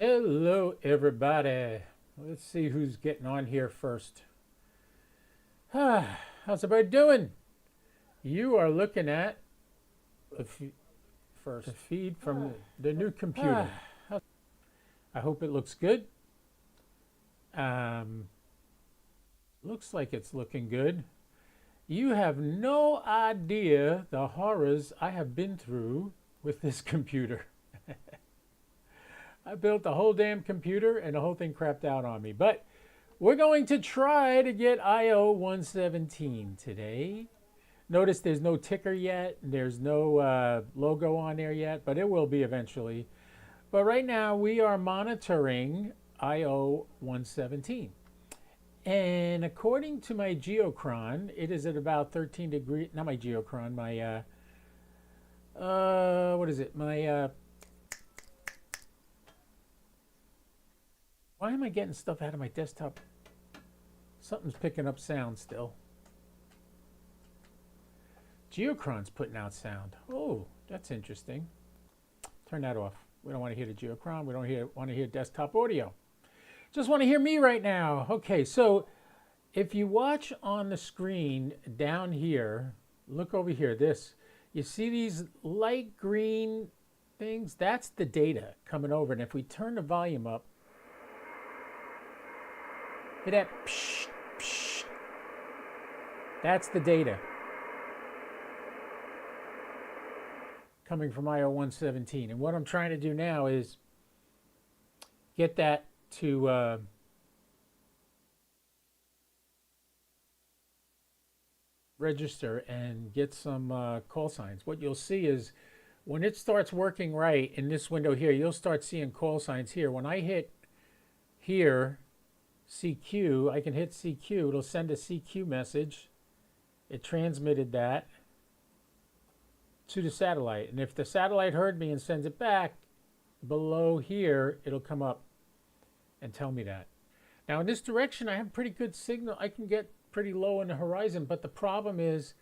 Hello, everybody. Let's see who's getting on here first. How's everybody doing? You are looking at the first feed from the new computer. I hope it looks good. Um, Looks like it's looking good. You have no idea the horrors I have been through with this computer. I built the whole damn computer and the whole thing crapped out on me. But we're going to try to get IO-117 today. Notice there's no ticker yet. There's no logo on there yet, but it will be eventually. But right now we are monitoring IO-117. And according to my geochron, it is at about 13 degrees, not my geochron, what is it? Why am I getting stuff out of my desktop? Something's picking up sound still. Geochron's putting out sound. Oh, that's interesting. Turn that off. We don't want to hear the geochron. We don't want to hear desktop audio. Just want to hear me right now. Okay, so if you watch on the screen down here, look over here, you see these light green things? That's the data coming over. And if we turn the volume up, hear that? Psh, psh. That's the data coming from IO-117. And what I'm trying to do now is get that to register and get some call signs. What you'll see is when it starts working right in this window here, you'll start seeing call signs here. When I hit here, CQ, I can hit CQ. It'll send a CQ message. It transmitted that to the satellite. And if the satellite heard me and sends it back, below here, it'll come up and tell me that. Now in this direction, I have pretty good signal. I can get pretty low in the horizon, but the problem is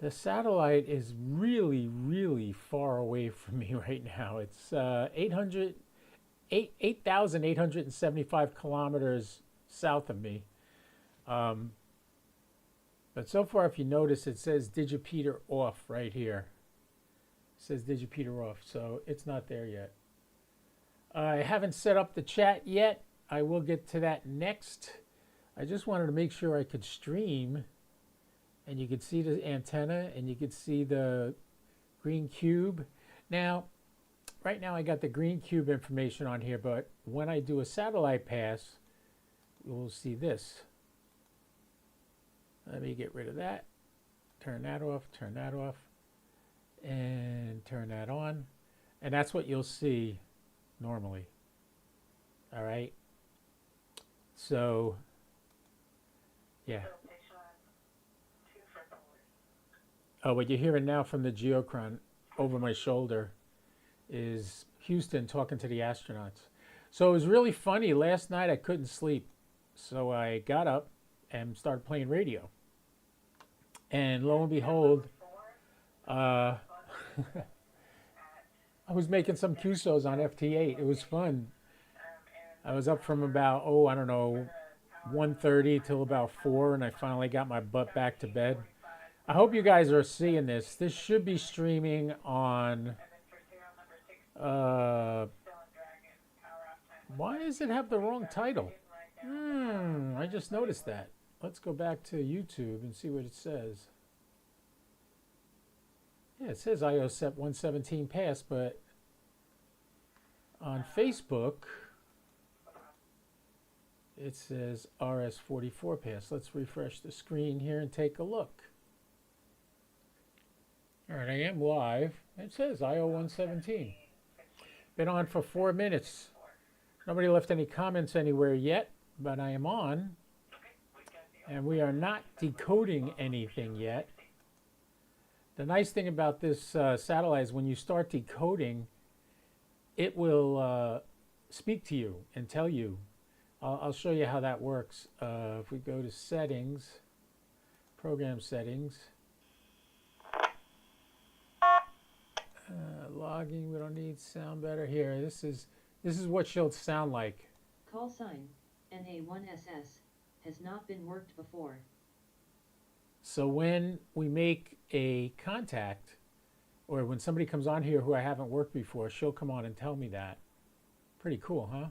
the satellite is really, really far away from me right now. It's 8,875 kilometers south of me. But so far, if you notice, it says digipeater off right here. It says digipeater off, so it's not there yet. I haven't set up the chat yet. I will get to that next. I just wanted to make sure I could stream and you could see the antenna and you could see the green cube. Now, right now I got the green cube information on here, but when I do a satellite pass, we'll see this. Let me get rid of that. Turn that off, and turn that on. And that's what you'll see normally. All right. So, yeah. Oh, what you're hearing now from the geochron over my shoulder is Houston talking to the astronauts. So it was really funny. Last night I couldn't sleep. So I got up and started playing radio. And lo and behold, I was making some QSOs on FT8. It was fun. I was up from about, I don't know, 1:30 till about 4, and I finally got my butt back to bed. I hope you guys are seeing this. This should be streaming on... why does it have the wrong title? I just noticed that. Let's go back to YouTube and see what it says. Yeah, it says IO-117 pass, but on Facebook, it says RS-44 pass. Let's refresh the screen here and take a look. All right, I am live. It says IO-117. Been on for 4 minutes. Nobody left any comments anywhere yet, but I am on. And we are not decoding anything yet. The nice thing about this satellite is when you start decoding, it will speak to you and tell you. I'll show you how that works. If we go to settings, program settings, logging, we don't need sound better here. This is This is what she'll sound like. Call sign, NA1SS, has not been worked before. So when we make a contact, or when somebody comes on here who I haven't worked before, she'll come on and tell me that. Pretty cool, huh?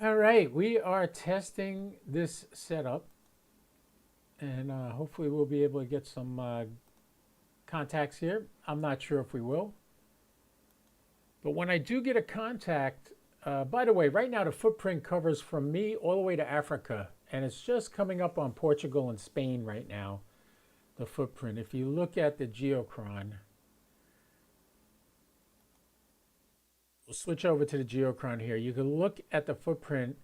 All right, we are testing this setup, and hopefully we'll be able to get some contacts here. I'm not sure if we will, but when I do get a contact, by the way, right now the footprint covers from me all the way to Africa, and it's just coming up on Portugal and Spain right now, the footprint. If you look at the geochron, we'll switch over to the geochron here. You can look at the footprint.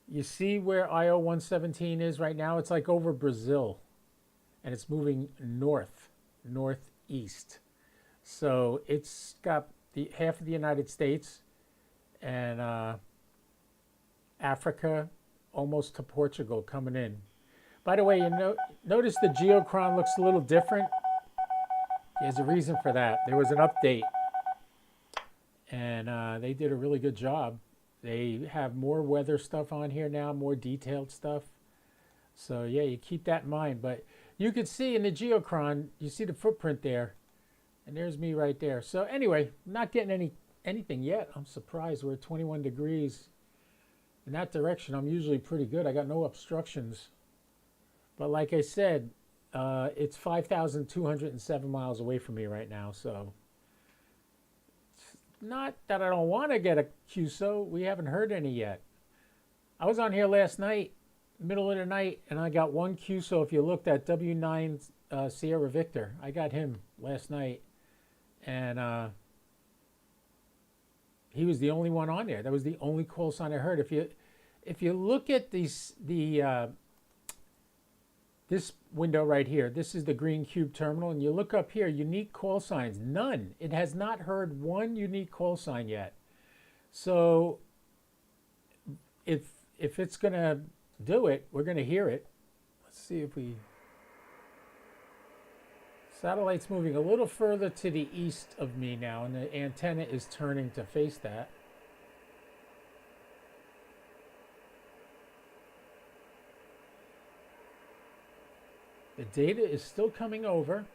You see where IO-117 is right now? It's like over Brazil, and it's moving northeast. So it's got the half of the United States and Africa, almost to Portugal coming in. By the way, notice the geochron looks a little different. There's a reason for that. There was an update, and they did a really good job. They have more weather stuff on here now, more detailed stuff. So yeah, you keep that in mind. But you can see in the geochron, you see the footprint there, and there's me right there. So anyway, I'm not getting anything yet. I'm surprised. We're at 21 degrees. In that direction, I'm usually pretty good. I got no obstructions. But like I said, it's 5,207 miles away from me right now. So it's not that I don't want to get a QSO. We haven't heard any yet. I was on here last night, middle of the night, and I got one QSO. If you looked at W9 Sierra Victor, I got him last night. And he was the only one on there. That was the only call sign I heard. If you look at this window right here, this is the green cube terminal, and you look up here, unique call signs, none. It has not heard one unique call sign yet. So if it's gonna do it, we're gonna hear it. Let's see if we. Satellite's moving a little further to the east of me now, and the antenna is turning to face that. The data is still coming over.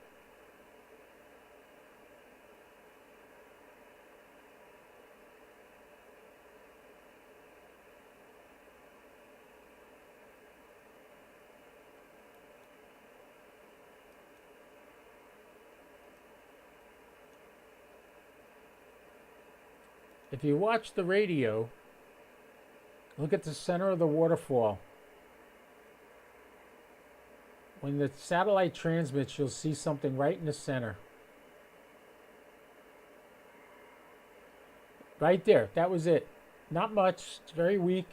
If you watch the radio, look at the center of the waterfall. When the satellite transmits, you'll see something right in the center. Right there. That was it. Not much. It's very weak,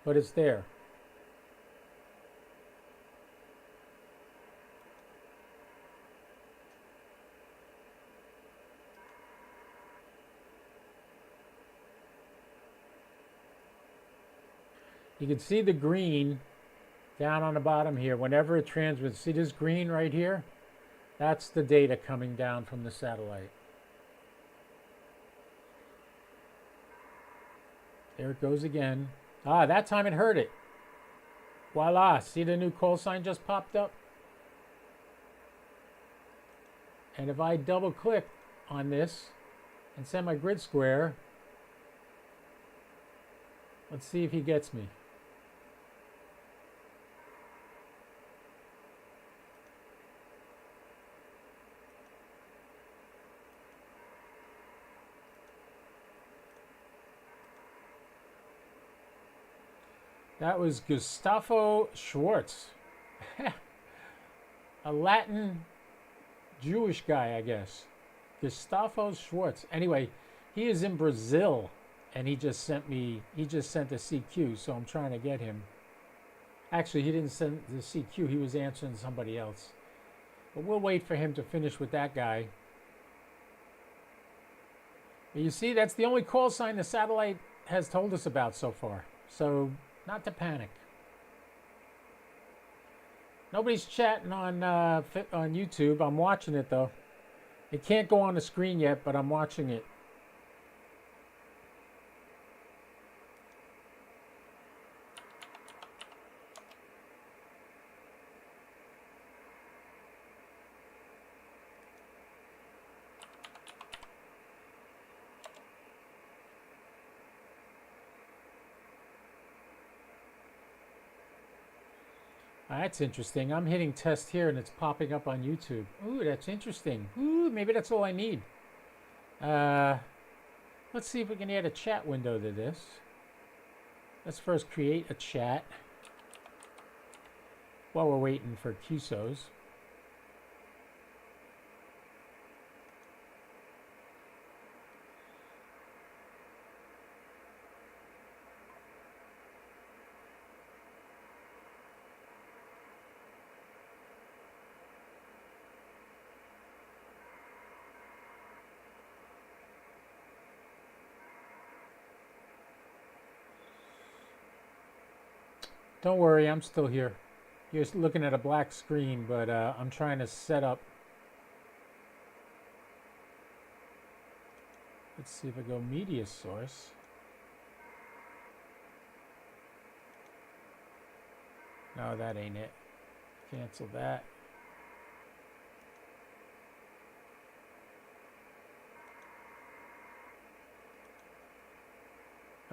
but it's there. You can see the green down on the bottom here. Whenever it transmits, see this green right here? That's the data coming down from the satellite. There it goes again. Ah, that time it heard it. Voila, see the new call sign just popped up? And if I double click on this and send my grid square, let's see if he gets me. That was Gustavo Schwartz. A Latin Jewish guy, I guess. Gustavo Schwartz. Anyway, he is in Brazil, and he just sent a CQ, so I'm trying to get him. Actually, he didn't send the CQ. He was answering somebody else. But we'll wait for him to finish with that guy. But you see, that's the only call sign the satellite has told us about so far. So not to panic. Nobody's chatting on YouTube. I'm watching it though. It can't go on the screen yet, but I'm watching it. That's interesting. I'm hitting test here and it's popping up on YouTube. Ooh, that's interesting. Ooh, maybe that's all I need. Let's see if we can add a chat window to this. Let's first create a chat while we're waiting for QSOs. Don't worry, I'm still here. You're looking at a black screen, but I'm trying to set up. Let's see if I go media source. No, that ain't it. Cancel that.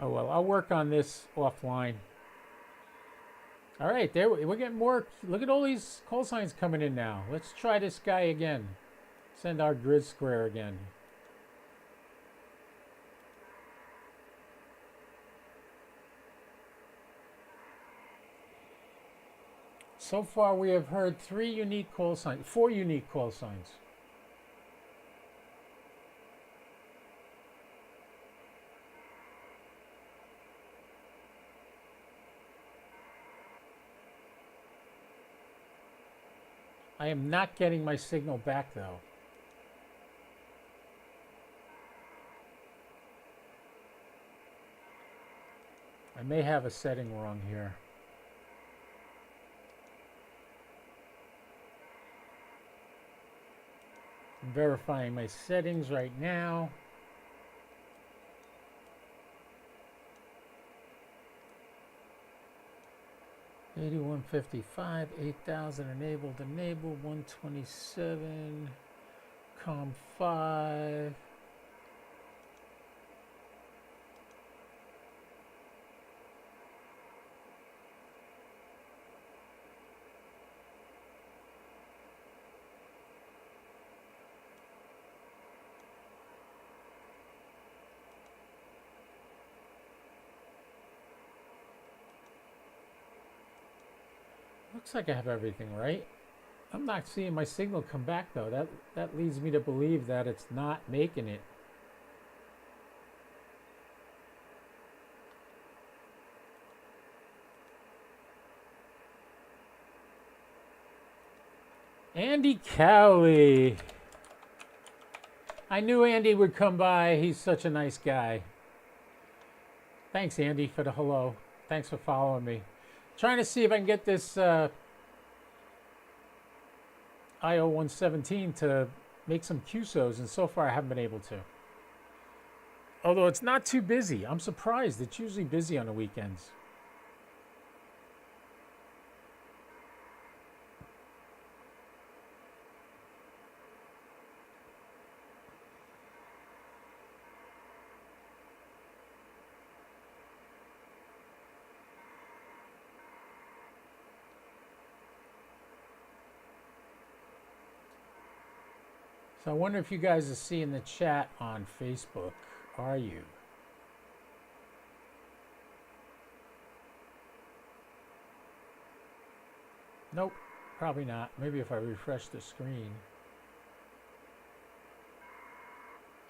Oh well, I'll work on this offline. All right, there we're getting more. Look at all these call signs coming in now. Let's try this guy again. Send our grid square again. So far, we have heard 3 unique call signs, 4 unique call signs. I am not getting my signal back though. I may have a setting wrong here. I'm verifying my settings right now. $81.55, 8,000 enabled, 127, COM 5. Looks like I have everything right. I'm not seeing my signal come back though. That leads me to believe that it's not making it. Andy Cowley. I knew Andy would come by. He's such a nice guy. Thanks, Andy, for the hello. Thanks for following me. Trying to see if I can get this IO-117 to make some QSOs, and so far I haven't been able to. Although it's not too busy. I'm surprised. It's usually busy on the weekends. So I wonder if you guys are seeing the chat on Facebook. Are you? Nope, probably not. Maybe if I refresh the screen.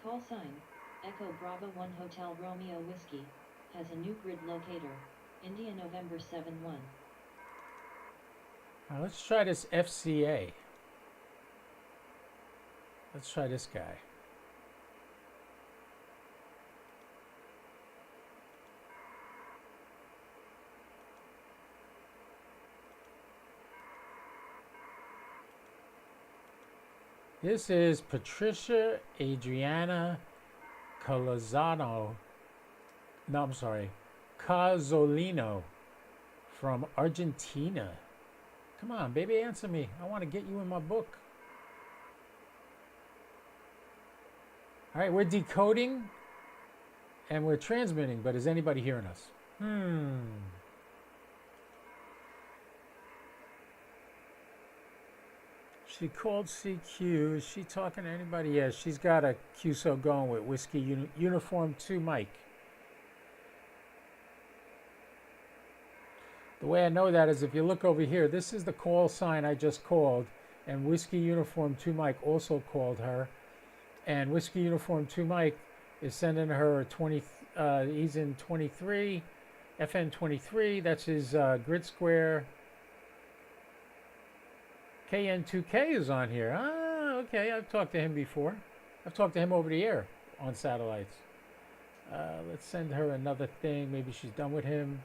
Call sign, Echo Bravo 1 Hotel Romeo Whiskey, has a new grid locator, India November 7-1. Now let's try this FCA. Let's try this guy. This is Patricia Adriana Calazano. No, I'm sorry. Cazzolino from Argentina. Come on, baby, answer me. I want to get you in my book. All right, we're decoding and we're transmitting, but is anybody hearing us? She called CQ. Is she talking to anybody? Yeah, she's got a QSO going with Whiskey Uniform 2 Mike. The way I know that is if you look over here, this is the call sign I just called, and Whiskey Uniform 2 Mike also called her. And Whiskey Uniform 2 Mike is sending her a 20, he's in 23, FN 23, that's his grid square. KN2K is on here. Ah, okay, I've talked to him before. I've talked to him over the air on satellites. Let's send her another thing. Maybe she's done with him.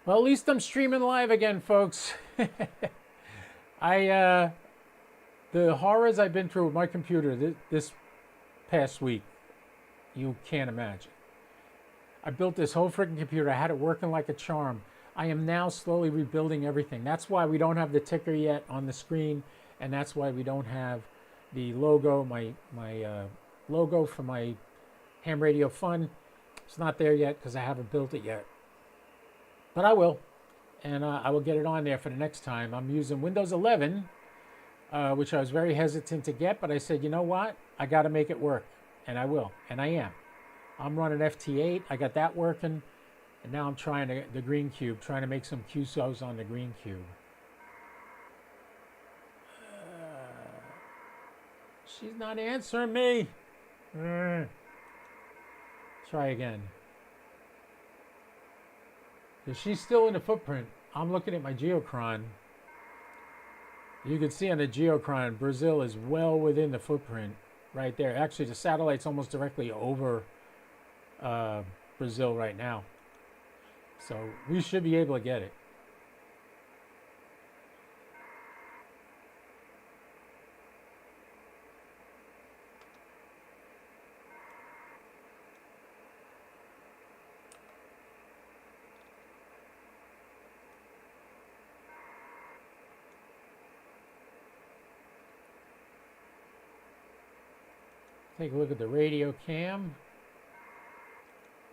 Well, at least I'm streaming live again, folks. The horrors I've been through with my computer this past week, you can't imagine. I built this whole freaking computer. I had it working like a charm. I am now slowly rebuilding everything. That's why we don't have the ticker yet on the screen, and that's why we don't have the logo, my logo for my ham radio fun. It's not there yet because I haven't built it yet. But I will, and I will get it on there for the next time. I'm using Windows 11, which I was very hesitant to get, but I said, you know what? I got to make it work, and I will, and I am. I'm running FT8. I got that working, and now I'm trying the Green Cube, trying to make some QSOs on the Green Cube. She's not answering me. Try again. She's still in the footprint. I'm looking at my geochron. You can see on the geochron, Brazil is well within the footprint right there. Actually, the satellite's almost directly over Brazil right now. So we should be able to get it. Take a look at the radio cam.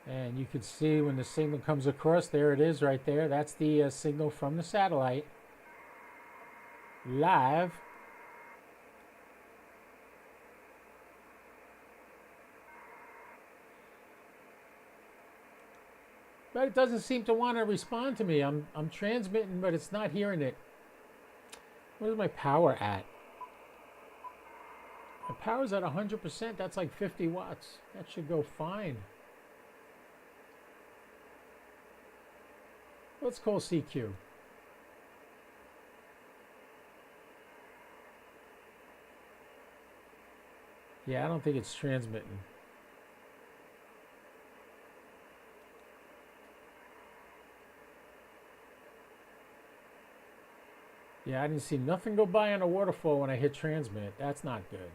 And you can see when the signal comes across, there it is right there. That's the signal from the satellite. Live. But it doesn't seem to want to respond to me. I'm transmitting, but it's not hearing it. Where's my power at? The power's at 100%. That's like 50 watts. That should go fine. Let's call CQ. Yeah, I don't think it's transmitting. Yeah, I didn't see nothing go by on a waterfall when I hit transmit. That's not good.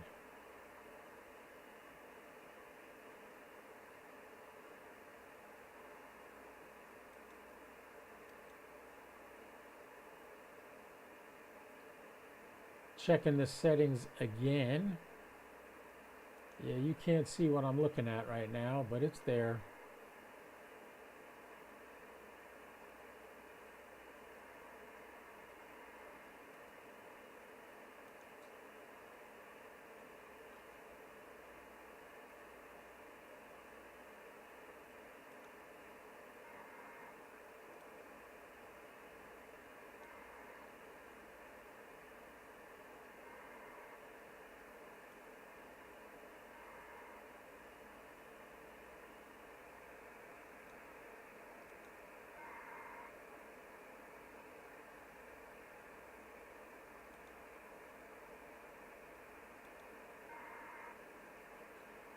Checking the settings again. Yeah, you can't see what I'm looking at right now, but it's there.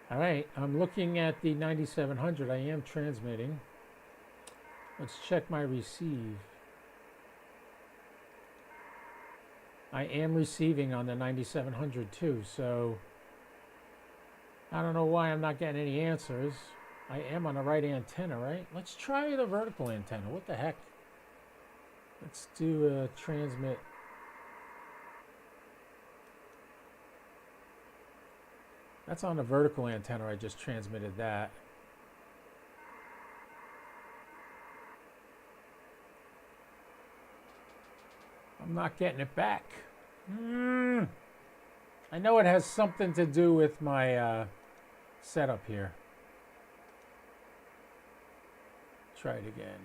All right, I'm looking at the 9700. I am transmitting. Let's check my receive. I am receiving on the 9700 too, so I don't know why I'm not getting any answers. I am on the right antenna, right? Let's try the vertical antenna. What the heck? Let's do a transmit. That's on the vertical antenna. I just transmitted that. I'm not getting it back. I know it has something to do with my setup here. Try it again.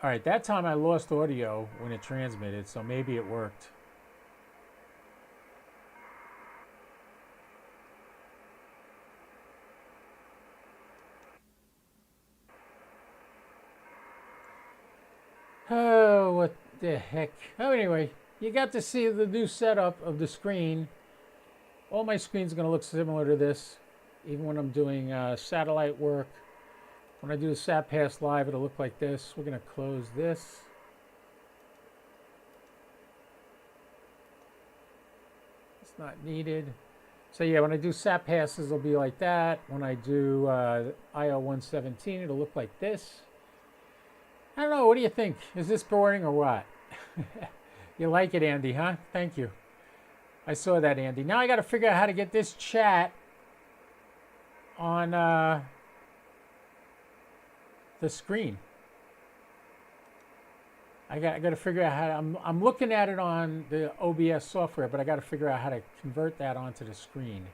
All right, that time I lost audio when it transmitted, so maybe it worked. Oh, what the heck. Oh, anyway, you got to see the new setup of the screen. All my screen's going to look similar to this, even when I'm doing satellite work. When I do the Sat Pass Live, it'll look like this. We're going to close this. It's not needed. So yeah, when I do Sat Passes, it'll be like that. When I do IO-117, it'll look like this. I don't know. What do you think? Is this boring or what? You like it, Andy, huh? Thank you. I saw that, Andy. Now I got to figure out how to get this chat on the screen. I got to figure out how to, I'm looking at it on the OBS software, but I got to figure out how to convert that onto the screen.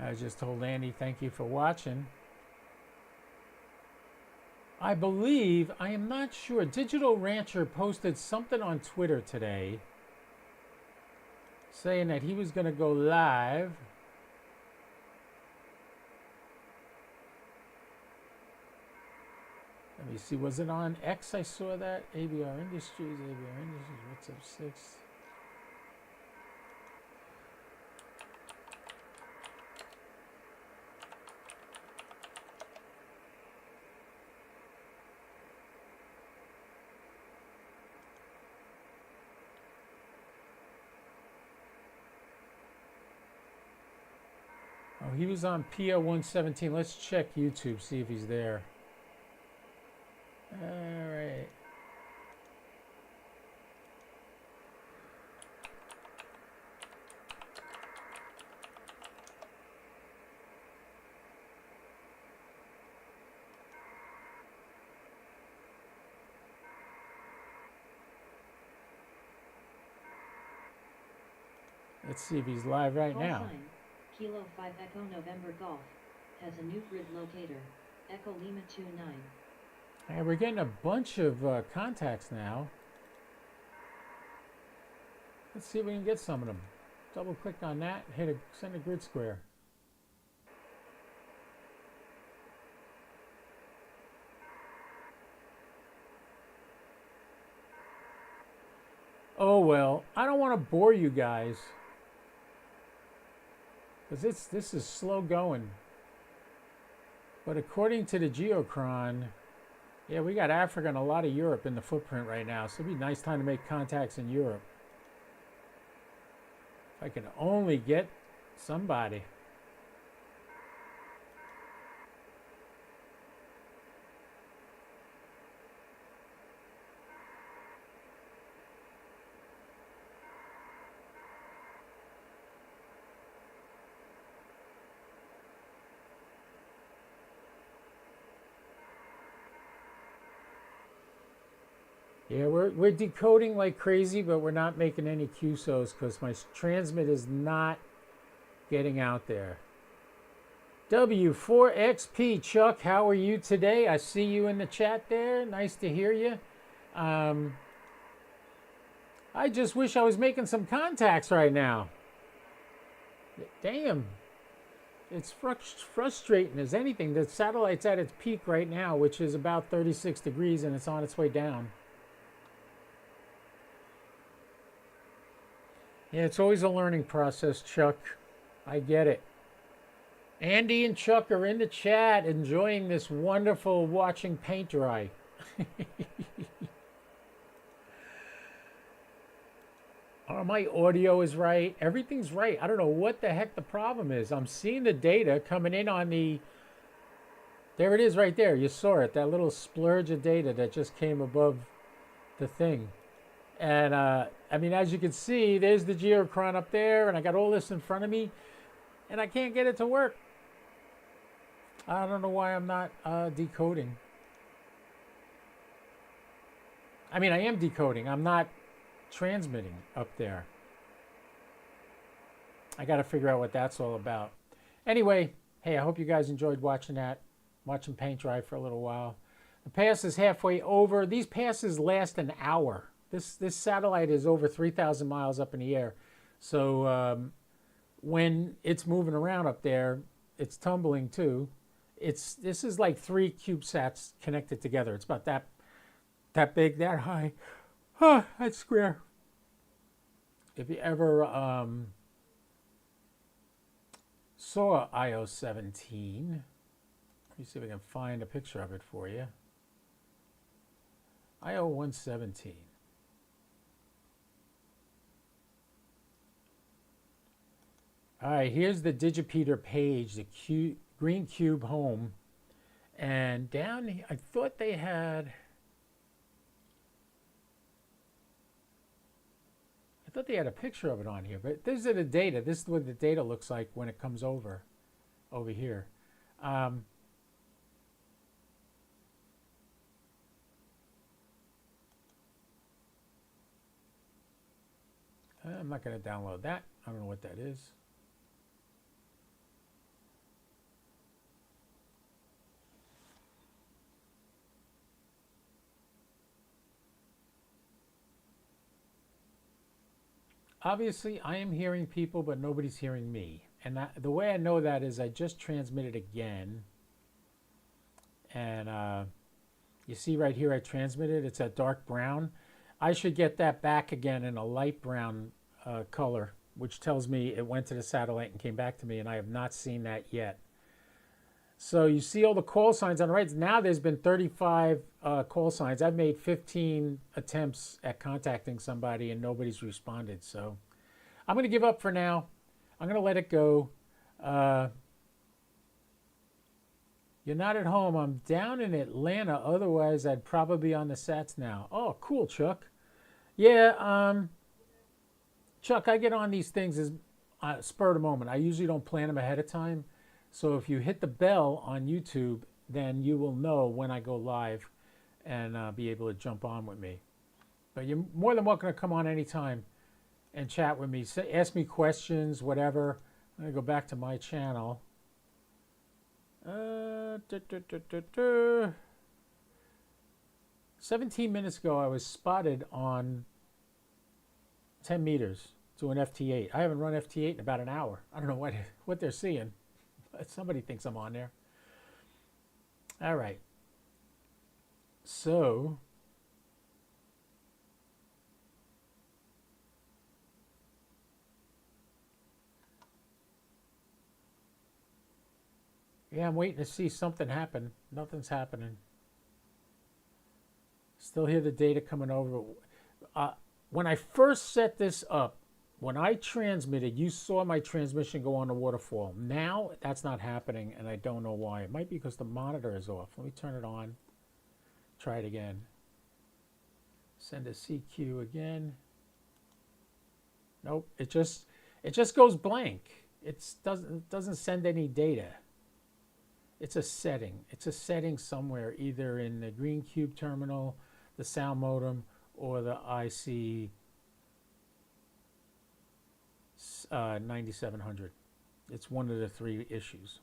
I just told Andy, thank you for watching. I believe, I am not sure, Digital Rancher posted something on Twitter today saying that he was going to go live. Let me see, was it on X? I saw that. ABR Industries, what's up, 6? Oh, he was on IO-117. Let's check YouTube, see if he's there. All right. Let's see if he's live right Call now. sign, Kilo 5 Echo November Golf, has a new grid locator, Echo Lima 29. Hey, we're getting a bunch of contacts now. Let's see if we can get some of them. Double click on that, send a grid square. Oh well, I don't want to bore you guys, because this is slow going. But according to the Geochron, yeah, we got Africa and a lot of Europe in the footprint right now, so it'd be a nice time to make contacts in Europe. If I can only get somebody. Yeah, we're decoding like crazy, but we're not making any QSOs because my transmit is not getting out there. W4XP, Chuck, how are you today? I see you in the chat there. Nice to hear you. I just wish I was making some contacts right now. Damn, it's frustrating as anything. The satellite's at its peak right now, which is about 36 degrees, and it's on its way down. Yeah, it's always a learning process, Chuck. I get it. Andy and Chuck are in the chat enjoying this wonderful watching paint dry. My audio is right. Everything's right. I don't know what the heck the problem is. I'm seeing the data coming in on the. There it is right there. You saw it. That little splurge of data that just came above the thing. And I mean, as you can see, there's the geochron up there, and I got all this in front of me, and I can't get it to work. I don't know why I'm not decoding. I mean, I am decoding. I'm not transmitting up there. I got to figure out what that's all about. Anyway, hey, I hope you guys enjoyed watching that, watching paint dry for a little while. The pass is halfway over. These passes last an hour. This satellite is over 3,000 miles up in the air. So when it's moving around up there, it's tumbling too. This is like 3 CubeSats connected together. It's about that big, that high. That's square. If you ever saw IO-117, let me see if I can find a picture of it for you. IO-117. All right, here's the Digipeater page, the green cube home. And down here, I thought they had... a picture of it on here, but these are the data. This is what the data looks like when it comes over here. I'm not going to download that. I don't know what that is. Obviously, I am hearing people, but nobody's hearing me. And the way I know that is I just transmitted again. And you see right here I transmitted. It's that dark brown. I should get that back again in a light brown color, which tells me it went to the satellite and came back to me, and I have not seen that yet. So you see all the call signs on the right. Now there's been 35 call signs. I've made 15 attempts at contacting somebody and nobody's responded. So I'm going to give up for now. I'm going to let it go. You're not at home. I'm down in Atlanta. Otherwise, I'd probably be on the sats now. Oh, cool, Chuck. Yeah, Chuck, I get on these things as spur of the moment. I usually don't plan them ahead of time. So if you hit the bell on YouTube, then you will know when I go live and be able to jump on with me. But you're more than welcome to come on anytime and chat with me. Ask me questions, whatever. I'm going to go back to my channel. 17 minutes ago, I was spotted on 10 meters to an FT8. I haven't run FT8 in about an hour. I don't know what they're seeing. Somebody thinks I'm on there. All right. So yeah, I'm waiting to see something happen. Nothing's happening. Still hear the data coming over. When I first set this up, when I transmitted, you saw my transmission go on the waterfall. Now that's not happening, and I don't know why. It might be because the monitor is off. Let me turn it on. Try it again. Send a CQ again. Nope. It just goes blank. It doesn't send any data. It's a setting. It's a setting somewhere, either in the green cube terminal, the sound modem, or the IC 9700. It's one of the 3 issues.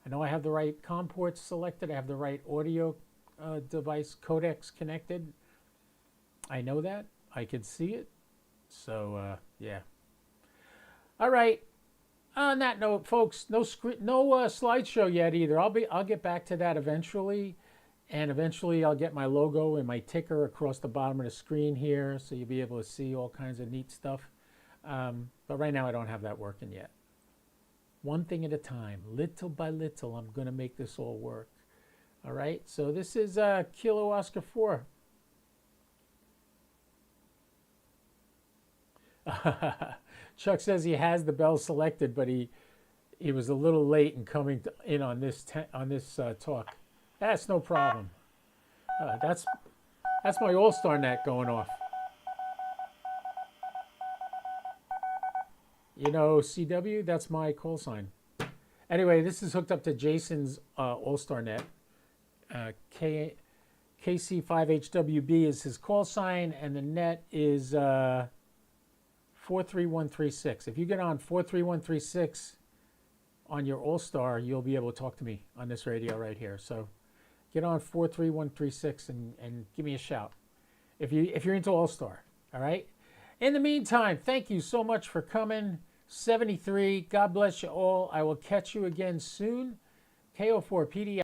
I know I have the right COM ports selected. I have the right audio device codecs connected. I know that. I can see it. So, yeah. All right. On that note, folks, no slideshow yet either. I'll get back to that eventually, and eventually I'll get my logo and my ticker across the bottom of the screen here, so you'll be able to see all kinds of neat stuff. But right now I don't have that working yet. One thing at a time, little by little, I'm going to make this all work. All right, so this is Kilo Oscar 4. Chuck says he has the bell selected, but he was a little late in coming in on this talk. That's no problem. That's my All-Star net going off. You know, CW, that's my call sign. Anyway, this is hooked up to Jason's All-Star net. KC5HWB is his call sign, and the net is 43136. If you get on 43136 on your All-Star, you'll be able to talk to me on this radio right here. So get on 43136 and give me a shout if you're into All-Star. All right. In the meantime, thank you so much for coming. 73. God bless you all. I will catch you again soon. KO4PD.